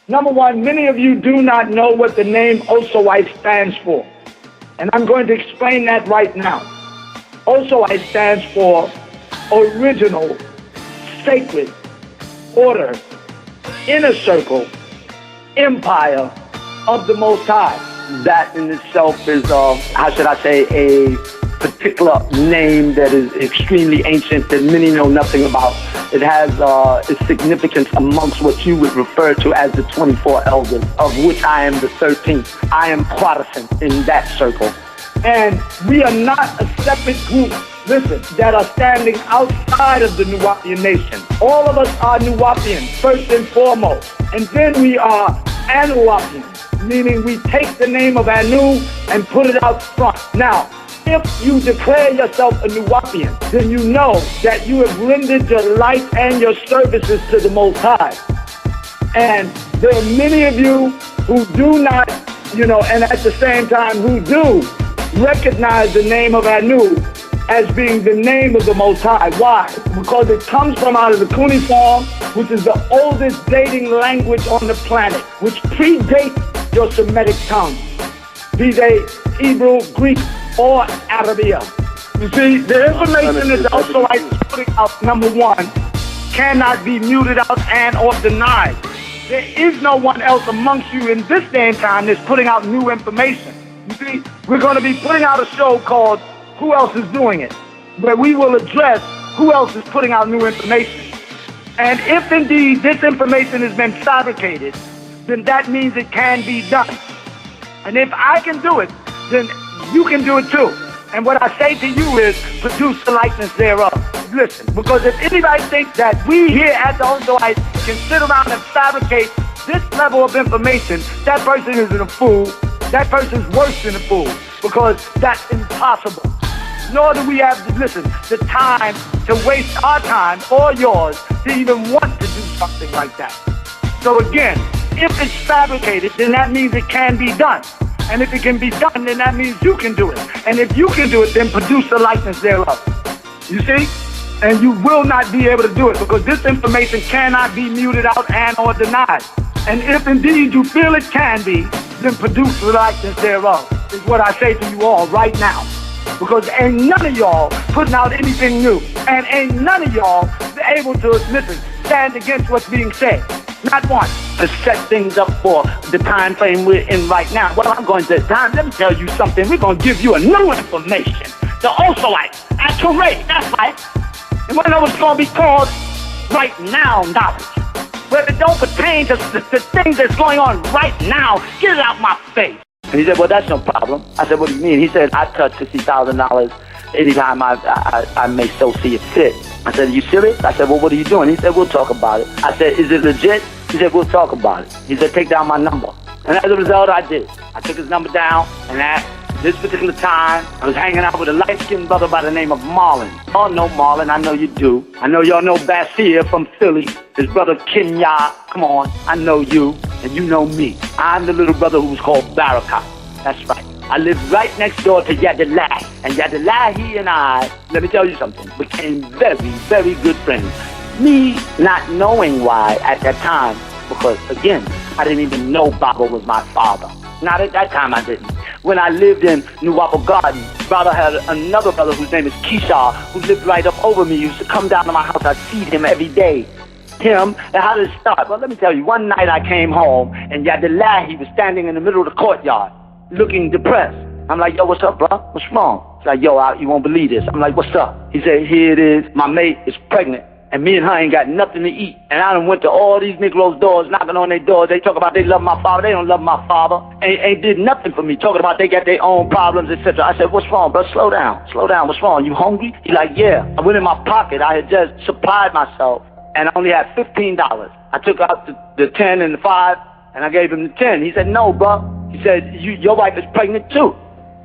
Number one, many of you do not know what the name Osawite stands for. And I'm going to explain that right now. Osawite stands for original, sacred, order, inner circle, empire of the Most High. That in itself is, how should I say, a particular name that is extremely ancient that many know nothing about. It has its significance amongst what you would refer to as the 24 elders, of which I am the 13th. I am Protestant in that circle. And we are not a separate group, listen, that are standing outside of the Nuwaupian nation. All of us are Nuwaupians, first and foremost. And then we are Anuwaupians, meaning we take the name of Anu and put it out front. Now, if you declare yourself a Nuwaupian, then you know that you have rendered your life and your services to the Most High. And there are many of you who do not, and at the same time who do recognize the name of Anu as being the name of the Most High. Why? Because it comes from out of the cuneiform, which is the oldest dating language on the planet, which predates your Semitic tongue, be they Hebrew, Greek, or Arabia. You see, the information that the Osawite putting out, number one, cannot be muted out and or denied. There is no one else amongst you in this day and time that's putting out new information. You see, we're going to be putting out a show called Who Else Is Doing It, where we will address who else is putting out new information. And if indeed this information has been fabricated, then that means it can be done. And if I can do it, then you can do it too. And what I say to you is, produce the likeness thereof. Listen, because if anybody thinks that we here at the Osawite can sit around and fabricate this level of information, that person is a fool. That person's worse than a fool, because that's impossible. Nor do we have, the time to waste our time or yours to even want to do something like that. So again, if it's fabricated, then that means it can be done. And if it can be done, then that means you can do it. And if you can do it, then produce the likeness thereof. You see? And you will not be able to do it, because this information cannot be muted out and or denied. And if indeed you feel it can be, then produce the likeness thereof, is what I say to you all right now. Because ain't none of y'all putting out anything new. And ain't none of y'all able to, stand against what's being said. Not one. To set things up for the time frame we're in right now. Well, I'm going to, let me tell you something. We're going to give you a new information. The Osawite, Atun, that's right. And we know what's going to be called right now knowledge. Where it don't pertain to the things that's going on right now. Get it out my face. And he said, well, that's no problem. I said, what do you mean? He said, I touch $60,000 anytime I may so see it fit. I said, are you serious? I said, well, what are you doing? He said, we'll talk about it. I said, is it legit? He said, we'll talk about it. He said, take down my number. And as a result, I did. I took his number down, and at this particular time, I was hanging out with a light-skinned brother by the name of Marlon. Y'all know Marlon, I know you do. I know y'all know Basia from Philly. His brother Kenya, come on, I know you, and you know me. I'm the little brother who was called Baraka. That's right. I lived right next door to Yadillah. And Yadillah, he and I, let me tell you something, became very, very good friends. Me not knowing why at that time, because again, I didn't even know Baba was my father. Not at that time I didn't. When I lived in Nuwaupu Garden, brother had another brother whose name is Keisha, who lived right up over me. He used to come down to my house. I'd feed him every day. Him, and how did it start? Well, let me tell you, one night I came home, and Yadillah, he was standing in the middle of the courtyard, looking depressed. I'm like, yo, what's up, bro? What's wrong? He's like, yo, you won't believe this. I'm like, what's up? He said, here it is. My mate is pregnant, and me and her ain't got nothing to eat. And I done went to all these Negroes' doors, knocking on their doors. They talk about they love my father. They don't love my father. Ain't did nothing for me. Talking about they got their own problems, etc. I said, what's wrong, bro? Slow down. Slow down. What's wrong? You hungry? He like, yeah. I went in my pocket. I had just supplied myself, and I only had $15. I took out the 10 and the 5, and I gave him the 10. He said, no, bro. He said, your wife is pregnant too.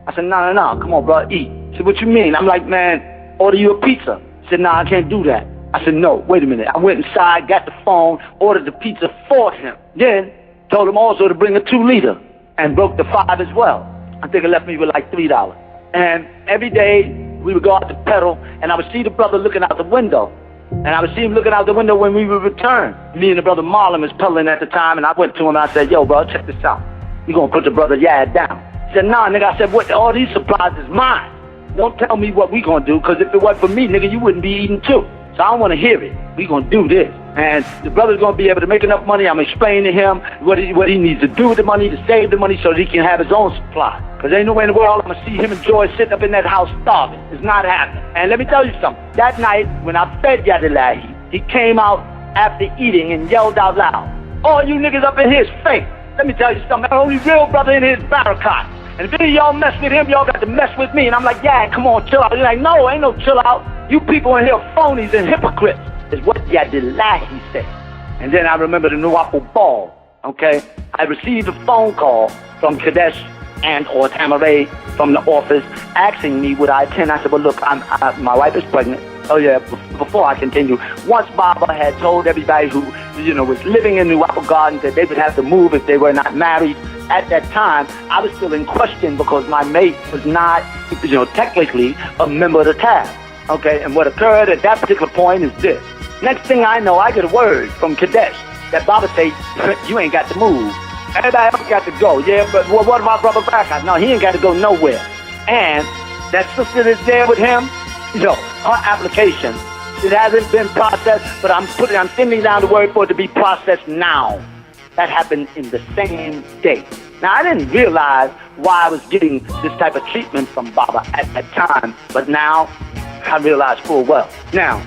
I said, no, come on, bro, eat. He said, what you mean? I'm like, man, order you a pizza. He said, I can't do that. I said, no, wait a minute. I went inside, got the phone, ordered the pizza for him. Then told him also to bring a 2-liter and broke the 5 as well. I think it left me with like $3. And every day we would go out to pedal, and I would see the brother looking out the window. And I would see him looking out the window when we would return. Me and the brother Marlon was peddling at the time, and I went to him and I said, yo, bro, check this out. You gonna put the brother Yad down? He said, nah, nigga. I said, what? All these supplies is mine. Don't tell me what we gonna do, because if it wasn't for me, nigga, you wouldn't be eating too. So I don't want to hear it. We gonna do this. And the brother's gonna be able to make enough money. I'm explaining to him what he needs to do with the money, to save the money so that he can have his own supply. Because ain't no way in the world I'm gonna see him and Joy sitting up in that house starving. It's not happening. And let me tell you something. That night, when I fed Yadilahi, he came out after eating and yelled out loud, all you niggas up in here is fake. Let me tell you something. The only real brother in here is Barakat. And if any of y'all mess with him, y'all got to mess with me. And I'm like, yeah, come on, chill out. He's like, no, ain't no chill out. You people in here are phonies and hypocrites, is what Yadilahi said. And then I remember the Nuwaupu ball, okay? I received a phone call from Kadesh and or Tamaray from the office asking me would I attend. I said, well, look, my wife is pregnant. Oh, yeah, before I continue, once Baba had told everybody who, was living in Nuwaupu Gardens that they would have to move if they were not married, at that time, I was still in question because my mate was not, technically a member of the tab. Okay, and what occurred at that particular point is this. Next thing I know, I get a word from Kadesh that Baba say, you ain't got to move. Everybody else got to go. Yeah, but what about Brother Barakat? No, he ain't got to go nowhere. And that sister that's there with him, her application, it hasn't been processed, but I'm sending down the word for it to be processed now. That happened in the same day. Now, I didn't realize why I was getting this type of treatment from Baba at that time, but now I realize full well. Now,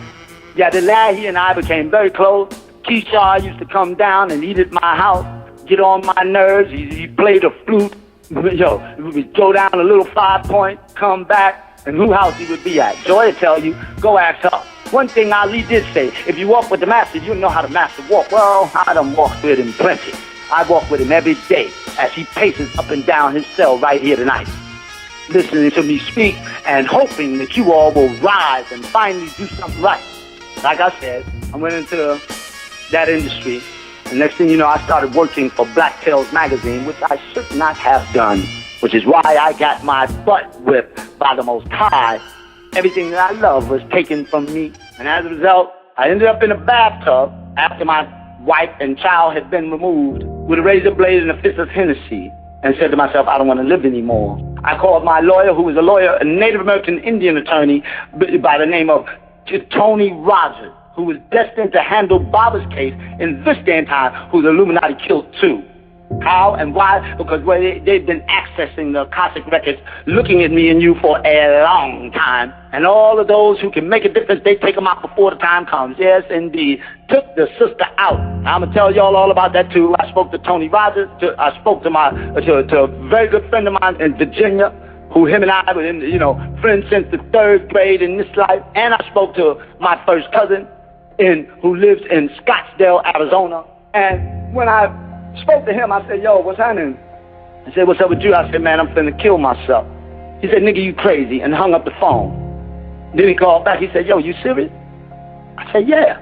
Yadilahi and I became very close. Keisha used to come down and eat at my house, get on my nerves. He played a flute. We would go down a little 5-point, come back, and who house he would be at. Joy will tell you, go ask her. One thing Ali did say, if you walk with the master, you know how the master walk. Well, I done walked with him plenty. I walk with him every day as he paces up and down his cell right here tonight, listening to me speak and hoping that you all will rise and finally do something right. Like I said, I went into that industry, and next thing you know, I started working for Black Tales magazine, which I should not have done, which is why I got my butt whipped by the Most High. Everything that I love was taken from me, and as a result, I ended up in a bathtub after my wife and child had been removed with a razor blade and a fist of Hennessy, and said to myself, I don't want to live anymore. I called my lawyer, who was a lawyer, a Native American Indian attorney by the name of Tony Rogers, who was destined to handle Baba's case in this day and time, who the Illuminati killed too. How and why? Because they've been accessing the Akashic records, looking at me and you for a long time. And all of those who can make a difference, they take them out before the time comes. Yes, indeed. Took the sister out. I'm going to tell y'all all about that too. I spoke to Tony Rogers. I spoke to a very good friend of mine in Virginia, who him and I were friends since the 3rd grade in this life. And I spoke to my first cousin who lives in Scottsdale, Arizona. And when I spoke to him, I said, yo, what's happening? I said, what's up with you? I said, man, I'm finna kill myself. He said, nigga, you crazy, and hung up the phone. Then he called back. He said, yo, you serious? I said, yeah.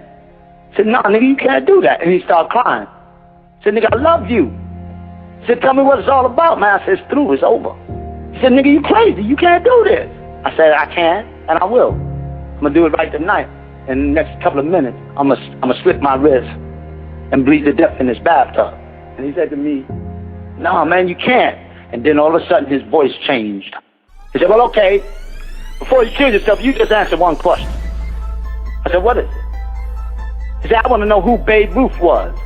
He said, nah, nigga, you can't do that. And he started crying. I said, nigga, I love you. He said, tell me what it's all about, man. I said, it's through, it's over. He said, nigga, you crazy, you can't do this. I said, I can, and I will. I'm gonna do it right tonight. In the next couple of minutes, I'm gonna slit my wrist and bleed to death in this bathtub. And he said to me, no, man, you can't. And then all of a sudden, his voice changed. He said, well, okay, before you kill yourself, you just answer one question. I said, what is it? He said, I want to know who Babe Ruth was.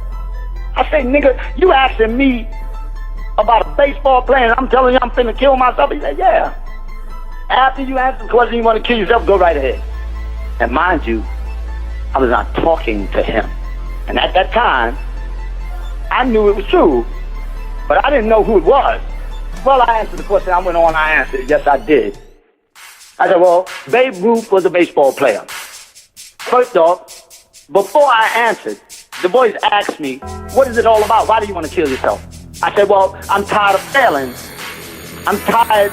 I said, nigga, you asking me about a baseball player, and I'm telling you I'm finna kill myself? He said, yeah. After you answer the question, you want to kill yourself, go right ahead. And mind you, I was not talking to him. And at that time, I knew it was true, but I didn't know who it was. Well, I answered the question. I went on, I answered it. Yes, I did. I said, well, Babe Ruth was a baseball player. First off, before I answered, the voice asked me, what is it all about? Why do you want to kill yourself? I said, well, I'm tired of failing. I'm tired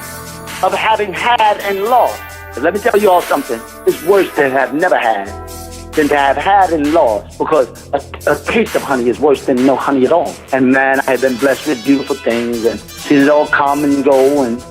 of having had and lost. But let me tell you all something. It's worse to have never had than to have had and lost, because a taste of honey is worse than no honey at all. And man, I have been blessed with beautiful things and seen it all come and go, and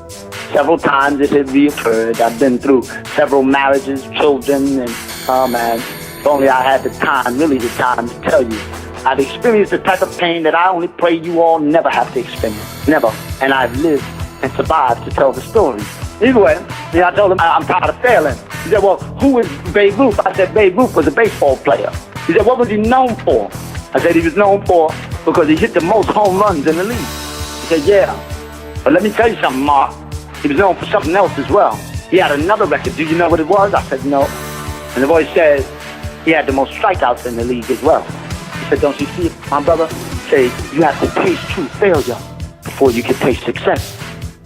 several times it had reoccurred. I've been through several marriages, children, and oh man, If only I had the time, really the time to tell you. I've experienced the type of pain that I only pray you all never have to experience. Never. And I've lived and survived to tell the story. Anyway, I told him I'm tired of failing. He said, well, who is Babe Ruth? I said, Babe Ruth was a baseball player. He said, what was he known for? I said, he was known for because he hit the most home runs in the league. He said, yeah. But let me tell you something, Mark. He was known for something else as well. He had another record. Do you know what it was? I said, no. And the voice said, he had the most strikeouts in the league as well. He said, don't you see it, my brother? He said, you have to taste true failure before you can taste success.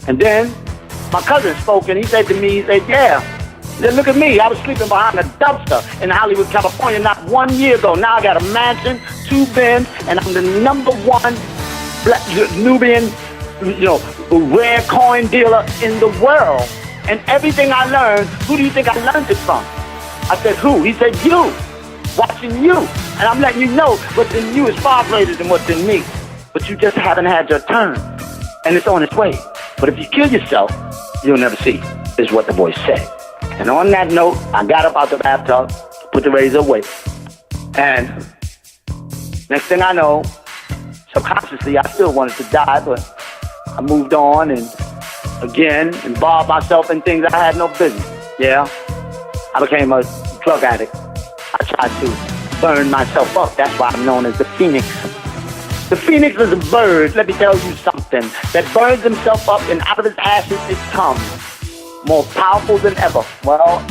And then my cousin spoke and he said to me, he said, yeah. He said, look at me. I was sleeping behind a dumpster in Hollywood, California not 1 year ago. Now I got a mansion, 2 bins, and I'm the #1 black Nubian, rare coin dealer in the world. And everything I learned, who do you think I learned it from? I said, who? He said, you. Watching you. And I'm letting you know what's in you is far greater than what's in me. But you just haven't had your turn. And it's on its way. But if you kill yourself, you'll never see, is what the voice said. And on that note, I got up out the bathtub, put the razor away. And next thing I know, subconsciously, I still wanted to die, but I moved on and again involved myself in things I had no business. Yeah, I became a drug addict. I tried to burn myself up. That's why I'm known as the Phoenix. The Phoenix is a bird, let me tell you something, that burns himself up and out of his ashes it comes, more powerful than ever. Well,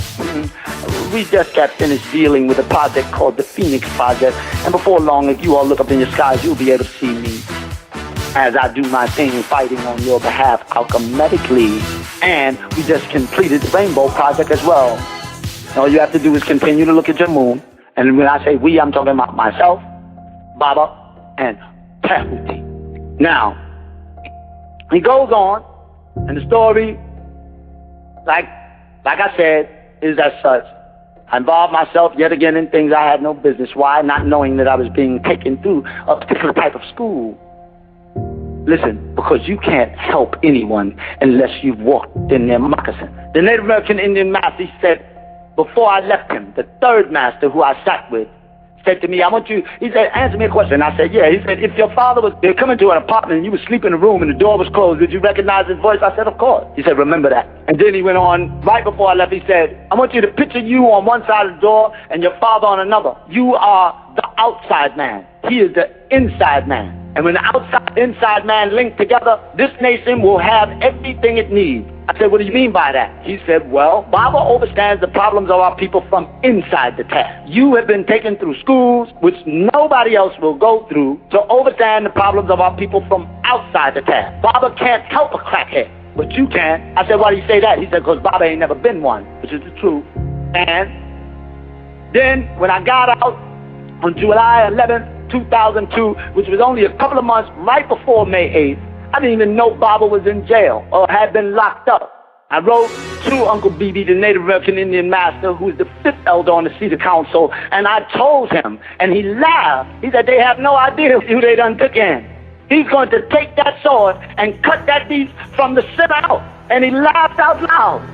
we just got finished dealing with a project called the Phoenix Project, and before long, if you all look up in your skies, you'll be able to see me as I do my thing fighting on your behalf alchemically. And we just completed the Rainbow Project as well. All you have to do is continue to look at your moon. And when I say we, I'm talking about myself, Baba, and Tahuti. Now, he goes on, and the story, like I said, is as such. I involved myself yet again in things I had no business. Why? Not knowing that I was being taken through a particular type of school. Listen, because you can't help anyone unless you've walked in their moccasin. The Native American Indian master, he said, before I left him, the third master who I sat with, said to me, he said, answer me a question. I said, yeah. He said, if your father was coming to an apartment and you were sleeping in a room and the door was closed, would you recognize his voice? I said, of course. He said, remember that. And then he went on, right before I left, he said, I want you to picture you on one side of the door and your father on another. You are the outside man. He is the inside man. And when the outside inside man link together, this nation will have everything it needs. I said, what do you mean by that? He said, well, Baba understands the problems of our people from inside the task. You have been taken through schools which nobody else will go through to understand the problems of our people from outside the task. Baba can't help a crackhead, but you can. I said, why do you say that? He said, because Baba ain't never been one, which is the truth. And then when I got out on July 11th, 2002, which was only a couple of months right before May 8th, I didn't even know Baba was in jail or had been locked up. I wrote to Uncle Bibi, the Native American Indian master, who is the 5th elder on the Cedar Council, and I told him, and he laughed. He said, they have no idea who they done took in. He's going to take that sword and cut that beast from the center out. And he laughed out loud.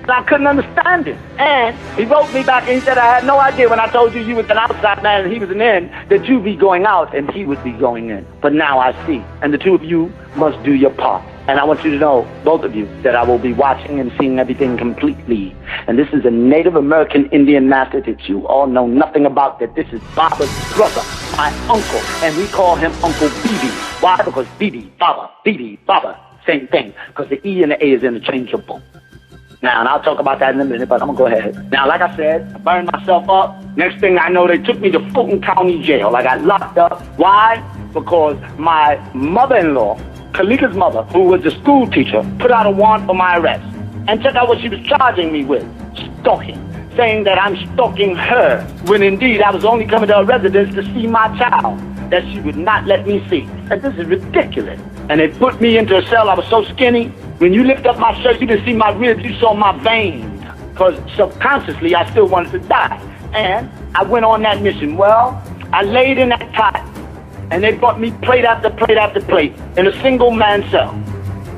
I couldn't understand it. And he wrote me back and he said, I had no idea when I told you was an outside man and he was an in, that you'd be going out and he would be going in. But now I see. And the two of you must do your part. And I want you to know, both of you, that I will be watching and seeing everything completely. And this is a Native American Indian master that you all know nothing about, that this is Baba's brother, my uncle. And we call him Uncle Bibi. Why? Because Bibi, Baba, same thing. Because the E and the A is interchangeable. Now, and I'll talk about that in a minute, but I'm going to go ahead. Now, like I said, I burned myself up. Next thing I know, they took me to Fulton County Jail. I got locked up. Why? Because my mother-in-law, Kalika's mother, who was a school teacher, put out a warrant for my arrest. And check out what she was charging me with. Stalking. Saying that I'm stalking her, when indeed I was only coming to her residence to see my child that she would not let me see. And this is ridiculous. And they put me into a cell. I was so skinny. When you lift up my shirt, you didn't see my ribs, you saw my veins. Because subconsciously, I still wanted to die. And I went on that mission. Well, I laid in that cot, and they brought me plate after plate after plate in a single man cell.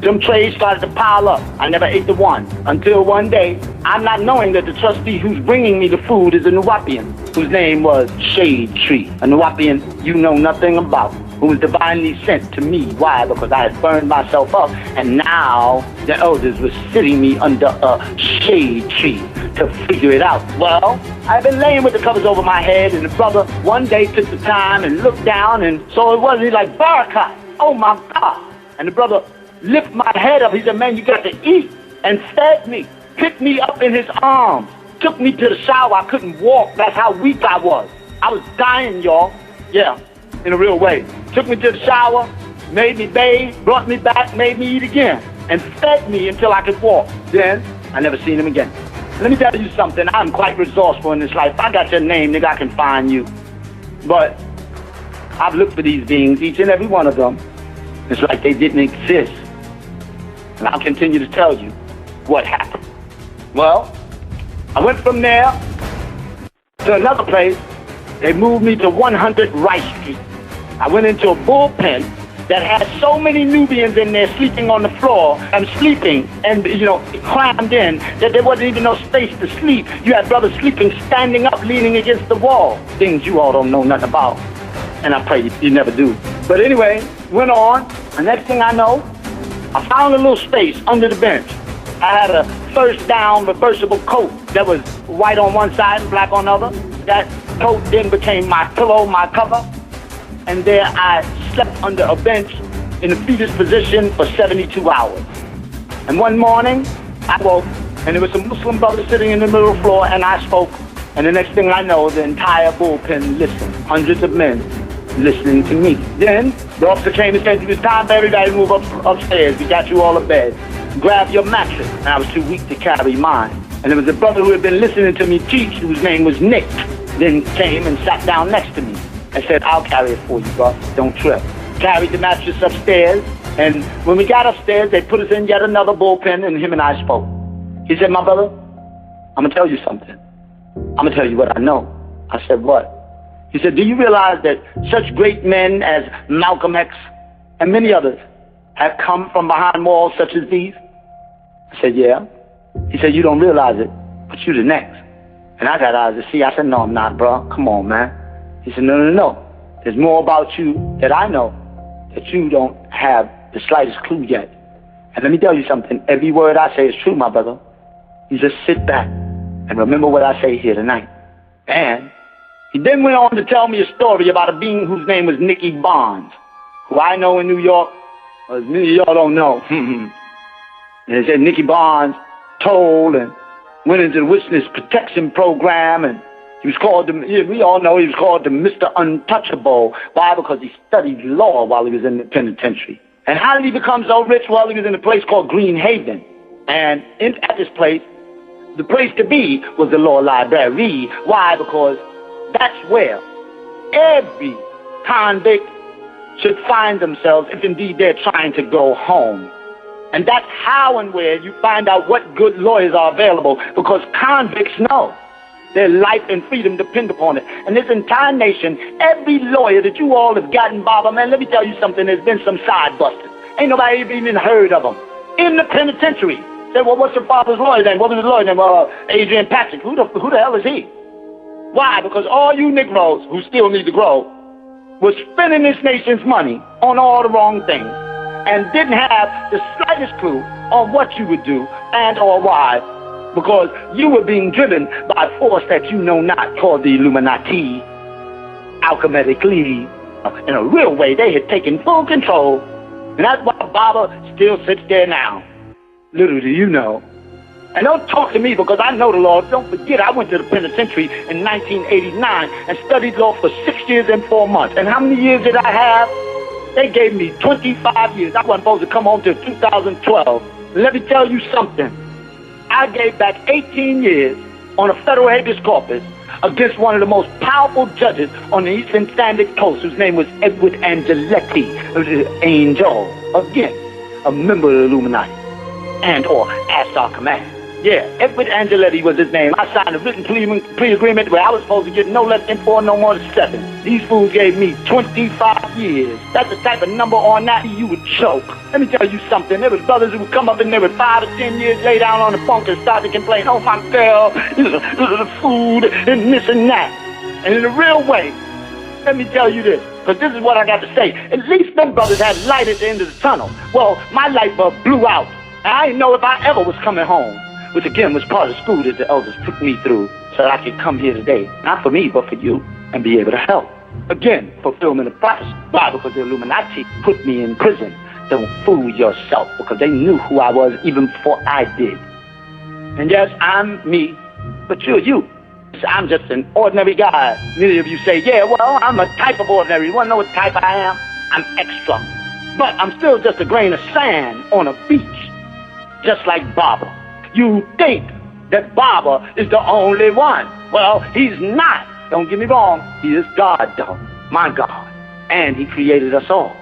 Them trays started to pile up. I never ate the one until one day I'm not knowing that the trustee who's bringing me the food is a Nuwaupian, whose name was Shade Tree, a Nuwaupian you know nothing about, who was divinely sent to me. Why? Because I had burned myself up, and now the elders were sitting me under a shade tree to figure it out. Well, I've been laying with the covers over my head, and the brother one day took the time and looked down, and so it was, he's like, Barakat, oh my God. And the brother lifted my head up. He said, man, you got to eat, and fed me, picked me up in his arms, took me to the shower. I couldn't walk. That's how weak I was. I was dying, y'all. Yeah, in a real way. Took me to the shower, made me bathe, brought me back, made me eat again, and fed me until I could walk. Then, I never seen him again. Let me tell you something. I'm quite resourceful in this life. If I got your name, nigga, I can find you. But I've looked for these beings, each and every one of them. It's like they didn't exist. And I'll continue to tell you what happened. Well, I went from there to another place. They moved me to 100 Rice Street. I went into a bullpen that had so many Nubians in there sleeping on the floor and sleeping and, you know, crammed in that there wasn't even no space to sleep. You had brothers sleeping, standing up, leaning against the wall. Things you all don't know nothing about. And I pray you never do. But anyway, went on. The next thing I know, I found a little space under the bench. I had a first down reversible coat that was white on one side and black on the other. That coat then became my pillow, my cover. And there I slept under a bench in the fetus position for 72 hours. And one morning, I woke, and there was a Muslim brother sitting in the middle of the floor, and I spoke. And the next thing I know, the entire bullpen listened. Hundreds of men listening to me. Then the officer came and said, it was time for everybody to move upstairs. We got you all to bed. Grab your mattress. And I was too weak to carry mine. And there was a brother who had been listening to me teach, whose name was Nick, then came and sat down next to me. I said, I'll carry it for you, bro. Don't trip. Carried the mattress upstairs, and when we got upstairs, they put us in yet another bullpen, and him and I spoke. He said, my brother, I'm going to tell you something. I'm going to tell you what I know. I said, what? He said, do you realize that such great men as Malcolm X and many others have come from behind walls such as these? I said, yeah. He said, you don't realize it, but you're the next. And I got eyes to see. I said, no, I'm not, bro. Come on, man. He said, no. There's more about you that I know that you don't have the slightest clue yet. And let me tell you something. Every word I say is true, my brother. You just sit back and remember what I say here tonight. And he then went on to tell me a story about a being whose name was Nicky Barnes, who I know in New York, as many of y'all don't know. And they said Nicky Barnes told and went into the witness protection program, and he was called, we all know he was called the Mr. Untouchable. Why? Because he studied law while he was in the penitentiary. And how did he become so rich? Well, he was in a place called Green Haven. And at this place, the place to be was the law library. Why? Because that's where every convict should find themselves if indeed they're trying to go home. And that's how and where you find out what good lawyers are available, because convicts know their life and freedom depend upon it. And this entire nation, every lawyer that you all have gotten, Baba, man, let me tell you something, there's been some side busters. Ain't nobody even heard of them. In the penitentiary. Say, well, what's your father's lawyer name? What was his lawyer name? Adrian Patrick. Who the hell is he? Why? Because all you Negroes who still need to grow was spending this nation's money on all the wrong things and didn't have the slightest clue on what you would do and or why, because you were being driven by a force that you know not, called the Illuminati. Alchemically, in a real way, they had taken full control. And that's why Baba still sits there now. Little do you know. And don't talk to me because I know the law. Don't forget, I went to the penitentiary in 1989 and studied law for 6 years and 4 months. And how many years did I have? They gave me 25 years. I wasn't supposed to come home till 2012. And let me tell you something. I gave back 18 years on a federal habeas corpus against one of the most powerful judges on the Eastern Standard Coast, whose name was Edward Angeletti, Angel, again, a member of the Illuminati, and or Assar Command. Yeah, Edward Angeletti was his name. I signed a written plea agreement where I was supposed to get no less than 4, no more than 7. These fools gave me 25 years. That's the type of number on that you would choke. Let me tell you something. There was brothers who would come up in there with 5 or 10 years, lay down on the bunk and start to complain, oh my girl, the food and this and that. And in a real way, let me tell you this, because this is what I got to say. At least them brothers had light at the end of the tunnel. Well, my light bulb blew out. And I didn't know if I ever was coming home, which again was part of the school that the elders took me through so that I could come here today, not for me, but for you, and be able to help. Again, fulfillment of prophecy. Why? Because the Illuminati put me in prison. Don't fool yourself, because they knew who I was even before I did. And yes, I'm me, but you're you. I'm just an ordinary guy. Many of you say, yeah, well, I'm a type of ordinary. You want to know what type I am? I'm extra. But I'm still just a grain of sand on a beach, just like Baba. You think that Baba is the only one. Well, he's not. Don't get me wrong. He is God, though. My God. And he created us all.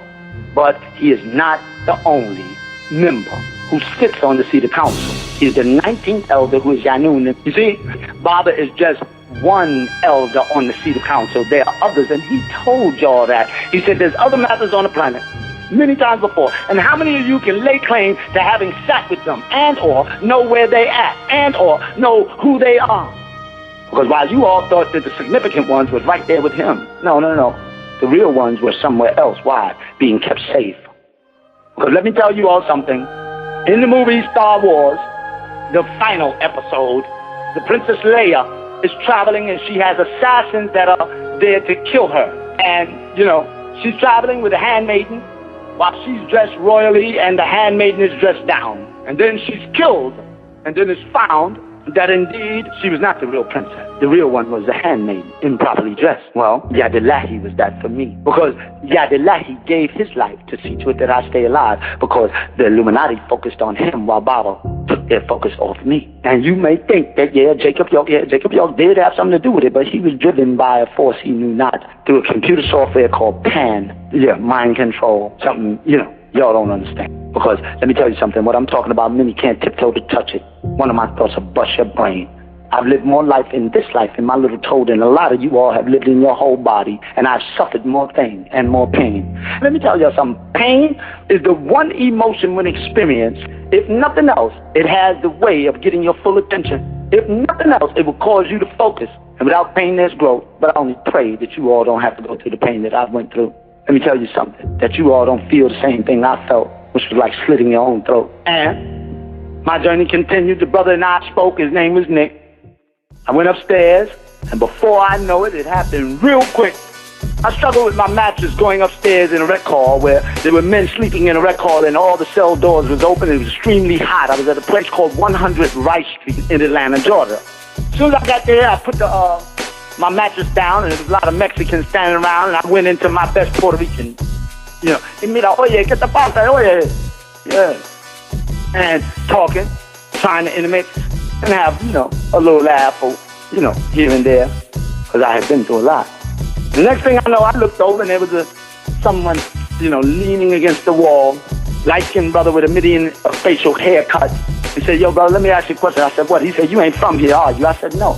But he is not the only member who sits on the seat of council. He's the 19th elder, who is Yanun. You see, Baba is just one elder on the seat of council. There are others, and he told y'all that. He said there's other masters on the planet many times before. And how many of you can lay claim to having sat with them and or know where they at and or know who they are? Because while you all thought that the significant ones was right there with him, no. The real ones were somewhere else. Why? Being kept safe. Because let me tell you all something. In the movie Star Wars, the final episode, the Princess Leia is traveling and she has assassins that are there to kill her. And, she's traveling with a handmaiden while she's dressed royally and the handmaiden is dressed down. And then she's killed, and then it's found that indeed she was not the real princess. The real one was the handmaiden, improperly dressed. Well, Yadillahi was that for me. Because Yadillahi gave his life to see to it that I stay alive. Because the Illuminati focused on him while Baba took their focus off me. And you may think that, Jacob York did have something to do with it, but he was driven by a force he knew not through a computer software called PAN. Mind control. Something, y'all don't understand. Because let me tell you something, what I'm talking about, many can't tiptoe to touch it. One of my thoughts will bust your brain. I've lived more life in this life, in my little toe, than a lot of you all have lived in your whole body. And I've suffered more pain and more pain. Let me tell you something. Pain is the one emotion when experienced. If nothing else, it has the way of getting your full attention. If nothing else, it will cause you to focus. And without pain, there's growth. But I only pray that you all don't have to go through the pain that I went through. Let me tell you something, that you all don't feel the same thing I felt, which was like slitting your own throat. And my journey continued. The brother and I spoke. His name was Nick. I went upstairs, and before I know it, it happened real quick. I struggled with my mattress going upstairs in a rec hall where there were men sleeping in a rec hall and all the cell doors was open. It was extremely hot. I was at a place called 100 Rice Street in Atlanta, Georgia. As soon as I got there, I put my mattress down, and there was a lot of Mexicans standing around, and I went into my best Puerto Rican. Y mira, oye, ¿qué te pasa? Oye. Yeah. And talking, trying to intermix, and have, a little laugh, or, here and there, because I had been through a lot. The next thing I know, I looked over, and there was someone, leaning against the wall, light-skinned brother with a median facial haircut. He said, yo, brother, let me ask you a question. I said, what? He said, you ain't from here, are you? I said, no.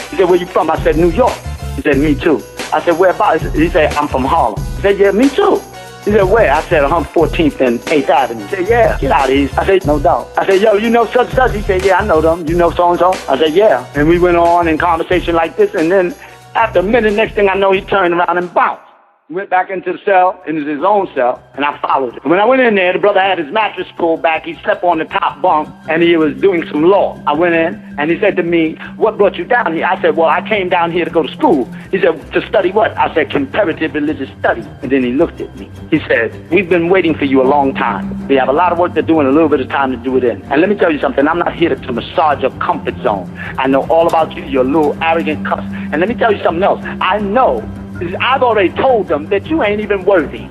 He said, where you from? I said, New York. He said, me too. I said, whereabouts? He said, I'm from Harlem. He said, yeah, me too. He said, where? I said, 114th and 8th Avenue. He said, yeah, get out of here. I said, no doubt. I said, yo, you know such and such? He said, yeah, I know them. You know so-and-so? I said, yeah. And we went on in conversation like this, and then after a minute, next thing I know, he turned around and bounced. Went back into the cell, into his own cell, and I followed him. When I went in there, the brother had his mattress pulled back. He slept on the top bunk, and he was doing some law. I went in, and he said to me, what brought you down here? I said, well, I came down here to go to school. He said, to study what? I said, comparative religious studies. And then he looked at me. He said, we've been waiting for you a long time. We have a lot of work to do and a little bit of time to do it in. And let me tell you something, I'm not here to massage your comfort zone. I know all about you. You're a little arrogant cuss. And let me tell you something else. I know I've already told them that you ain't even worthy.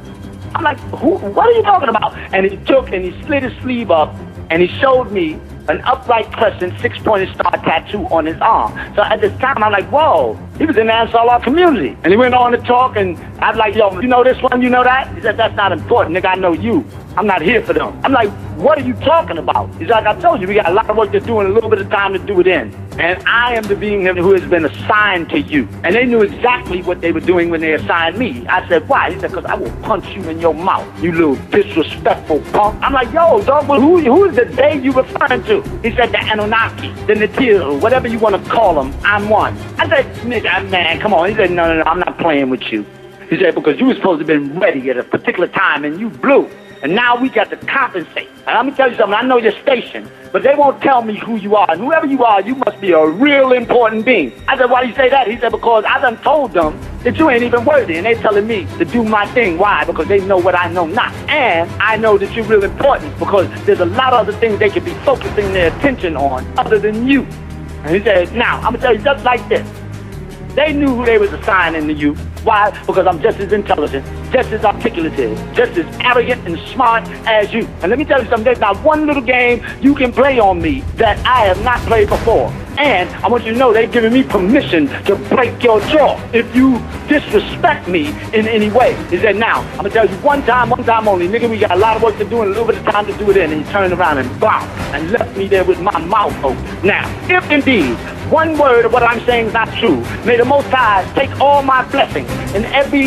I'm like, what are you talking about? And he took and he slid his sleeve up and he showed me an upright crescent 6-pointed star tattoo on his arm. So at this time, I'm like, whoa, He was in the Ansar community. And he went on to talk, and I was like, yo, you know this one, you know that? He said, that's not important, nigga, I know you. I'm not here for them. I'm like, what are you talking about? He's like, I told you, we got a lot of work to do and a little bit of time to do it in. And I am the being who has been assigned to you. And they knew exactly what they were doing when they assigned me. I said, why? He said, because I will punch you in your mouth, you little disrespectful punk. I'm like, yo, dog, well, who is the they you referring to? He said, the Anunnaki, the Natil, whatever you want to call them, I'm one. I said, nigga, man, come on. He said, no, I'm not playing with you. He said, because you were supposed to have been ready at a particular time and you blew. And now we got to compensate. And let me tell you something, I know your station, but they won't tell me who you are. And whoever you are, you must be a real important being. I said, why do you say that? He said, because I done told them that you ain't even worthy. And they telling me to do my thing. Why? Because they know what I know not. And I know that you're real important because there's a lot of other things they could be focusing their attention on other than you. And he said, now, I'm going to tell you just like this. They knew who they was assigning to you. Why? Because I'm just as intelligent, just as articulative, just as arrogant and smart as you. And let me tell you something, there's not one little game you can play on me that I have not played before. And I want you to know they've given me permission to break your jaw if you disrespect me in any way. He said, now, I'm going to tell you one time only, nigga, we got a lot of work to do and a little bit of time to do it in. And he turned around and bounced and left me there with my mouth open. Now, if indeed one word of what I'm saying is not true, may the Most High take all my blessings in every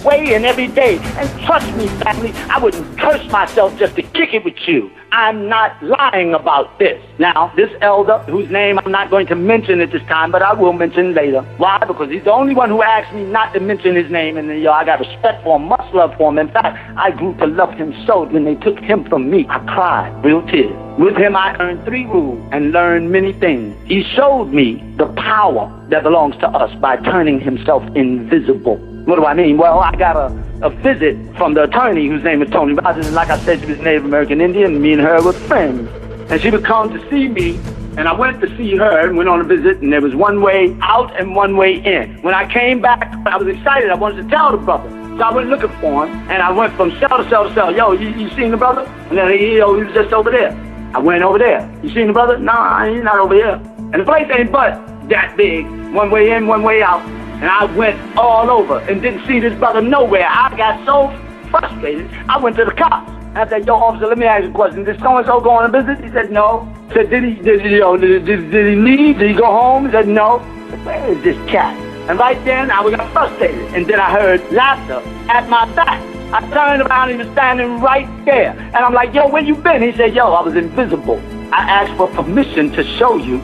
way and every day. And trust me, family, I wouldn't curse myself just to kick it with you. I'm not lying about this. Now, this elder, whose name I'm not going to mention at this time, but I will mention later. Why? Because he's the only one who asked me not to mention his name, and I got respect for him, much love for him. In fact, I grew to love him so when they took him from me, I cried real tears. With him, I earned 3 rules and learned many things. He showed me the power that belongs to us by turning himself invisible. What do I mean? Well, I got a visit from the attorney whose name is Tony Rogers, and like I said, she was Native American Indian, and me and her were friends. And she would come to see me, and I went to see her and went on a visit, and there was one way out and one way in. When I came back, I was excited. I wanted to tell the brother. So I went looking for him, and I went from cell to cell to cell. Yo, you seen the brother? And then he was just over there. I went over there. You seen the brother? Nah, he's not over here. And the place ain't but that big. One way in, one way out. And I went all over and didn't see this brother nowhere. I got so frustrated, I went to the cops. I said, yo, officer, let me ask you a question. Did so-and-so go on a visit? He said, no. I said, did he leave? Did he go home? He said, no. I said, where is this cat? And right then, I got frustrated. And then I heard laughter at my back. I turned around, he was standing right there. And I'm like, yo, where you been? He said, yo, I was invisible. I asked for permission to show you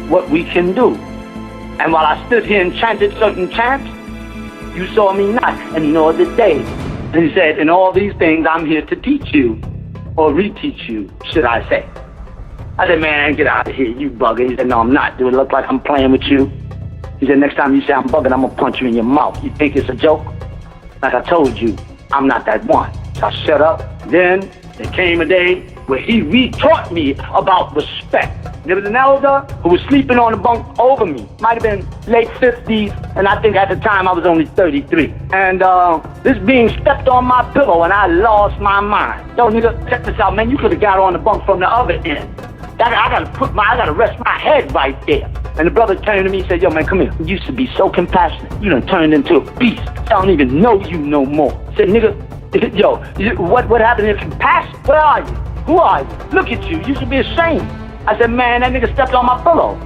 what we can do. And while I stood here and chanted certain chants, you saw me not, and nor did they. And he said, in all these things, I'm here to teach you, or reteach you, should I say. I said, man, get out of here, you bugger. He said, no, I'm not. Do it look like I'm playing with you? He said, next time you say I'm bugging, I'm going to punch you in your mouth. You think it's a joke? Like I told you, I'm not that one. So I shut up. Then there came a day where he re-taught me about respect. There was an elder who was sleeping on a bunk over me. Might have been late 50s, and I think at the time I was only 33. And this being stepped on my pillow, and I lost my mind. Yo, nigga, check this out, man. You could have got on the bunk from the other end. I gotta rest my head right there. And the brother turned to me and said, yo, man, come here. You used to be so compassionate. You done turned into a beast. I don't even know you no more. I said, nigga, yo, what happened if you passed? Where are you? Who are you? Look at you. You should be ashamed. I said, man, that nigga stepped on my pillow.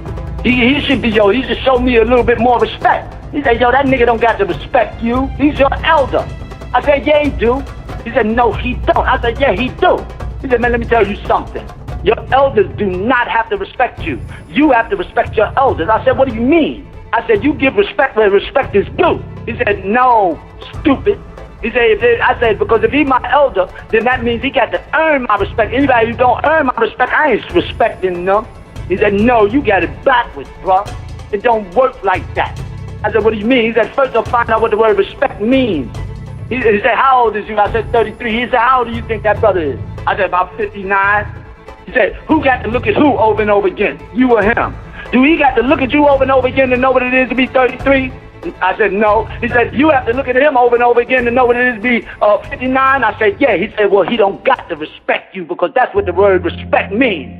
He should show me a little bit more respect. He said, yo, that nigga don't got to respect you. He's your elder. I said, yeah, he do. He said, no, he don't. I said, yeah, he do. He said, man, let me tell you something. Your elders do not have to respect you. You have to respect your elders. I said, what do you mean? I said, you give respect where respect is due. He said, no, stupid. He said, I said, because if he's my elder, then that means he got to earn my respect. Anybody who don't earn my respect, I ain't respecting them. He said, no, you got it backwards, bro. It don't work like that. I said, what do you mean? He said, first I'll find out what the word respect means. He said, how old is you? I said, 33. He said, how old do you think that brother is? I said, about 59. He said, who got to look at who over and over again? You or him? Do he got to look at you over and over again to know what it is to be 33? I said, no. He said, you have to look at him over and over again to know what it is to be 59? I said, yeah. He said, well, he don't got to respect you because that's what the word respect means.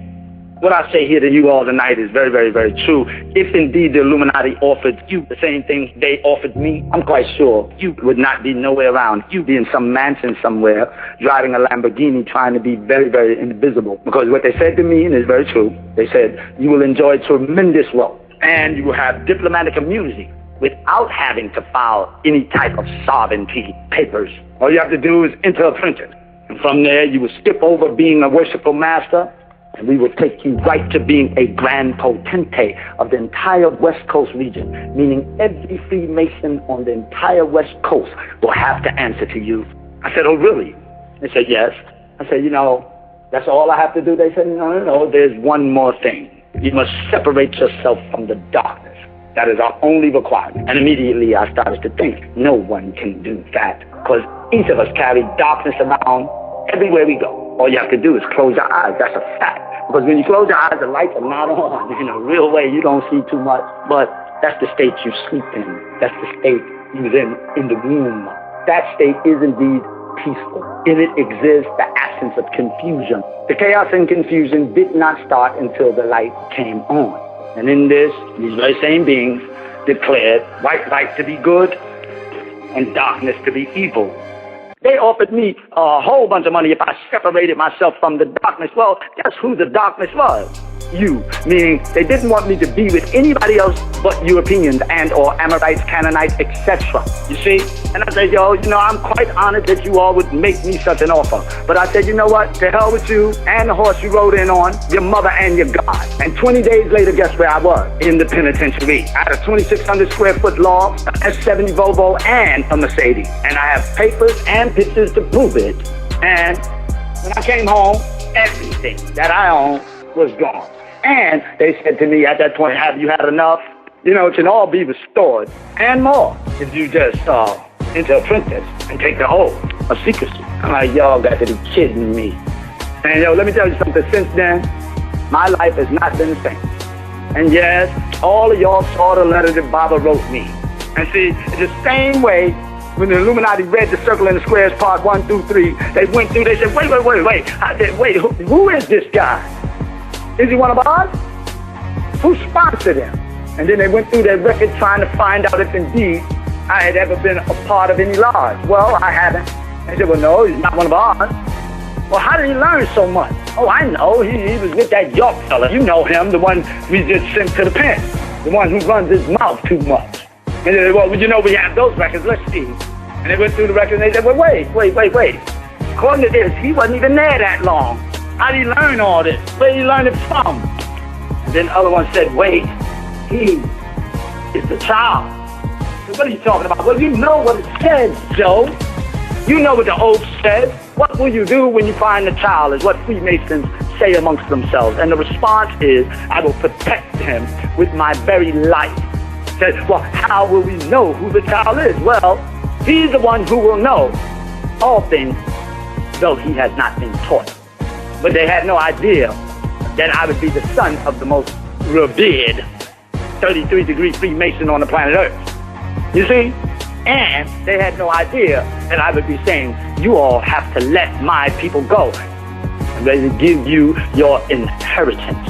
What I say here to you all tonight is very, very, very true. If indeed the Illuminati offered you the same things they offered me, I'm quite sure you would not be nowhere around. You'd be in some mansion somewhere, driving a Lamborghini, trying to be very, very invisible. Because what they said to me, and it's very true, they said, you will enjoy tremendous wealth, and you will have diplomatic immunity without having to file any type of sovereignty papers. All you have to do is enter a printer. And from there, you will skip over being a worshipful master, and we will take you right to being a grand potentate of the entire West Coast region, meaning every Freemason on the entire West Coast will have to answer to you. I said, oh, really? They said, yes. I said, that's all I have to do? They said, no, there's one more thing. You must separate yourself from the darkness. That is our only requirement. And immediately I started to think, no one can do that, because each of us carry darkness around everywhere we go. All you have to do is close your eyes. That's a fact. Because when you close your eyes, the lights are not on. In a real way, you don't see too much. But that's the state you sleep in. That's the state you was in the womb. That state is indeed peaceful. In it exists the absence of confusion. The chaos and confusion did not start until the light came on. And in this, these very same beings declared white light to be good and darkness to be evil. They offered me a whole bunch of money if I separated myself from the darkness. Well, guess who the darkness was? You. Meaning they didn't want me to be with anybody else but Europeans and or Amorites, Canaanites, etc. You see? And I said, I'm quite honored that you all would make me such an offer. But I said, you know what? To hell with you and the horse you rode in on, your mother and your God. And 20 days later, guess where I was? In the penitentiary. I had a 2,600 square foot loft, an S70 Volvo, and a Mercedes. And I have papers and pictures to prove it. And when I came home, everything that I owned was gone. And they said to me at that point, have you had enough? It can all be restored and more if you just enter a princess and take the oath of secrecy. I'm like, y'all got to be kidding me. And let me tell you something. Since then, my life has not been the same. And yes, all of y'all saw the letter that Baba wrote me. And see, it's the same way when the Illuminati read the Circle and the Squares part 1 through 3, they went through, they said, wait. I said, wait, who is this guy? Is he one of ours? Who sponsored him? And then they went through their record trying to find out if indeed I had ever been a part of any lodge. Well, I haven't. They said, well, no, he's not one of ours. Well, how did he learn so much? Oh, I know. He was with that York fella. You know him, the one we just sent to the pen. The one who runs his mouth too much. And they said, well, we have those records. Let's see. And they went through the records and they said, well, wait. According to this, he wasn't even there that long. How did he learn all this? Where did he learn it from? And then the other one said, wait, he is the child. So what are you talking about? Well, you know what it says, Joe. You know what the oath says. What will you do when you find the child is what Freemasons say amongst themselves. And the response is, I will protect him with my very life. Says, well, how will we know who the child is? Well, he's the one who will know all things, though he has not been taught. But they had no idea that I would be the son of the most revered 33-degree Freemason on the planet Earth. You see? And they had no idea that I would be saying, you all have to let my people go. I'm ready to give you your inheritance.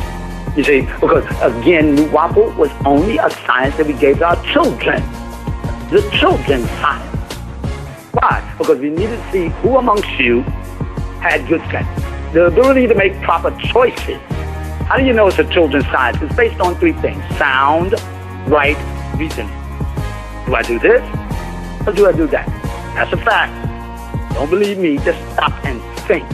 You see? Because, again, Nuwaupu was only a science that we gave to our children. The children's science. Why? Because we needed to see who amongst you had good sense. The ability to make proper choices. How do you know it's a children's science? It's based on 3 things. Sound, right, reason. Do I do this or do I do that? That's a fact. Don't believe me, just stop and think.